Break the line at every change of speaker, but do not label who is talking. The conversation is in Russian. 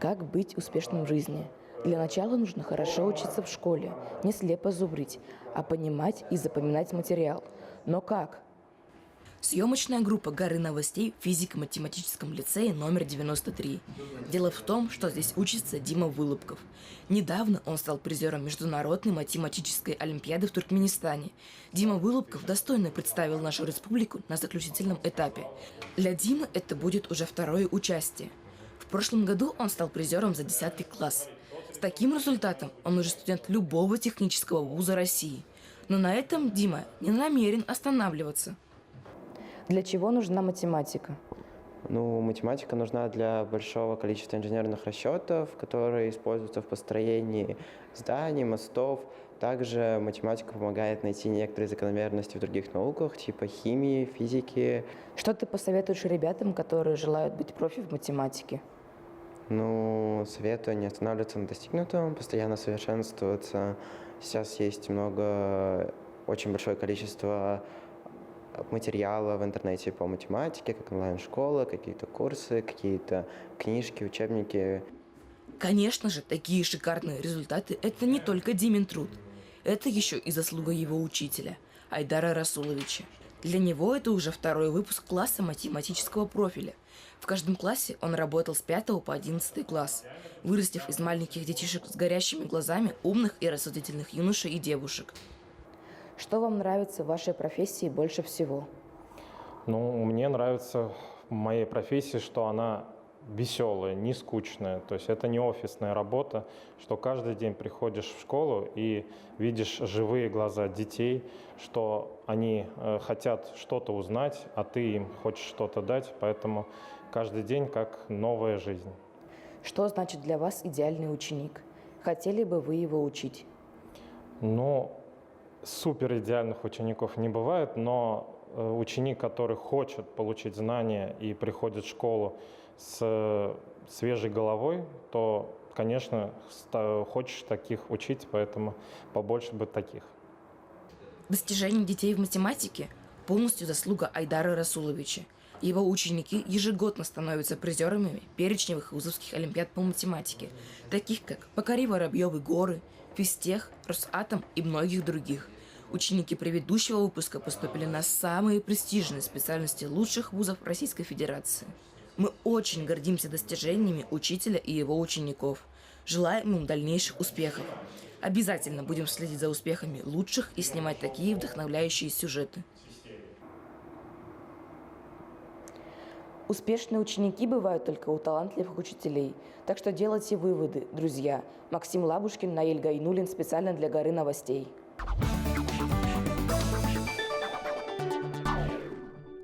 Как быть успешным в жизни? Для начала нужно хорошо учиться в школе, не слепо зубрить, а понимать и запоминать материал. Но как?
Съемочная группа «Горы новостей» в физико-математическом лицее номер 93. Дело в том, что здесь учится Дима Вылупков. Недавно он стал призером Международной математической олимпиады в Туркменистане. Дима Вылупков достойно представил нашу республику на заключительном этапе. Для Димы это будет уже второе участие. В прошлом году он стал призером за 10 класс. С таким результатом он уже студент любого технического вуза России. Но на этом Дима не намерен останавливаться.
Для чего нужна математика?
Математика нужна для большого количества инженерных расчетов, которые используются в построении зданий, мостов. Также математика помогает найти некоторые закономерности в других науках, типа химии, физики.
Что ты посоветуешь ребятам, которые желают быть профи в математике?
Советую не останавливаться на достигнутом, постоянно совершенствоваться. Сейчас есть очень большое количество материала в интернете по математике, как онлайн-школа, какие-то курсы, какие-то книжки, учебники.
Конечно же, такие шикарные результаты – это не только Димин труд. Это еще и заслуга его учителя, Айдара Расуловича. Для него это уже второй выпуск класса математического профиля. В каждом классе он работал с 5 по 11 класс, вырастив из маленьких детишек с горящими глазами умных и рассудительных юношей и девушек.
Что вам нравится в вашей профессии больше всего?
Мне нравится в моей профессии, что она веселая, не скучная. То есть это не офисная работа, что каждый день приходишь в школу и видишь живые глаза детей, что они хотят что-то узнать, а ты им хочешь что-то дать. Поэтому каждый день как новая жизнь.
Что значит для вас идеальный ученик? Хотели бы вы его учить?
Супер идеальных учеников не бывает, но ученик, который хочет получить знания и приходит в школу с свежей головой, то, конечно, хочешь таких учить, поэтому побольше бы таких.
Достижение детей в математике – полностью заслуга Айдара Расуловича. Его ученики ежегодно становятся призерами перечневых вузовских олимпиад по математике, таких как «Покори Воробьевы горы», «Физтех», «Росатом» и многих других. Ученики предыдущего выпуска поступили на самые престижные специальности лучших вузов Российской Федерации. Мы очень гордимся достижениями учителя и его учеников. Желаем им дальнейших успехов. Обязательно будем следить за успехами лучших и снимать такие вдохновляющие сюжеты.
Успешные ученики бывают только у талантливых учителей. Так что делайте выводы, друзья. Максим Лабушкин, Наиль Гайнуллин специально для «Горы новостей».